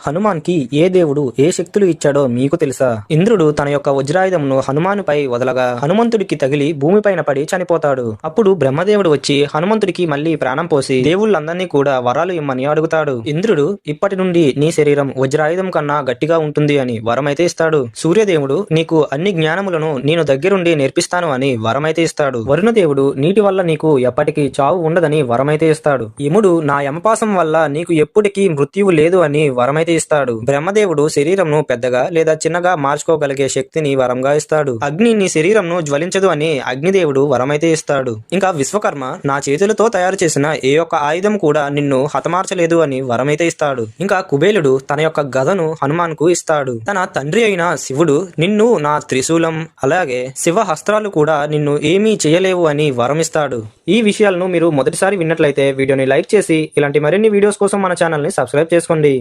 హనుమాన్కి ఏ దేవుడు ఏ శక్తులు ఇచ్చాడో మీకు తెలుసా? ఇంద్రుడు తన యొక్క వజ్రాయుధమును హనుమానుపై వదలగా హనుమంతుడికి తగిలి భూమిపైన పడి చనిపోతాడు. అప్పుడు బ్రహ్మదేవుడు వచ్చి హనుమంతుడికి మళ్లీ ప్రాణం పోసి దేవుళ్ళందరినీ కూడా వరాలు ఇమ్మని అడుగుతాడు. ఇంద్రుడు ఇప్పటి నుండి నీ శరీరం వజ్రాయుధం కన్నా గట్టిగా ఉంటుంది అని వరమైతే ఇస్తాడు. సూర్యదేవుడు నీకు అన్ని జ్ఞానములను నేను దగ్గరుండి నేర్పిస్తాను అని వరమైతే ఇస్తాడు. వరుణదేవుడు నీటి వల్ల నీకు ఎప్పటికీ చావు ఉండదని వరమైతే ఇస్తాడు. యముడు నా యమపాసం వల్ల నీకు ఎప్పటికీ మృత్యువు లేదు అని వరమైతే ఇస్తాడు. బ్రహ్మదేవుడు శరీరంను పెద్దగా లేదా చిన్నగా మార్చుకోగలిగే శక్తిని వరంగా ఇస్తాడు. అగ్ని నీ శరీరంను జ్వలించదు అని అగ్నిదేవుడు వరమైతే ఇస్తాడు. ఇంకా విశ్వకర్మ నా చేతులతో తయారు చేసిన ఏ ఒక్క ఆయుధం కూడా నిన్ను హతమార్చలేదు అని వరమైతే ఇస్తాడు. ఇంకా కుబేలుడు తన యొక్క గదను హనుమాన్ కు ఇస్తాడు. తన తండ్రి అయిన శివుడు నిన్ను నా త్రిశూలం అలాగే శివ హస్త్రాలు కూడా నిన్ను ఏమీ చేయలేవు అని వరమిస్తాడు. ఈ విషయాలను మీరు మొదటిసారి విన్నట్లయితే వీడియోని లైక్ చేసి ఇలాంటి మరిన్ని వీడియోస్ కోసం మన ఛానల్ ని సబ్స్క్రైబ్ చేసుకోండి.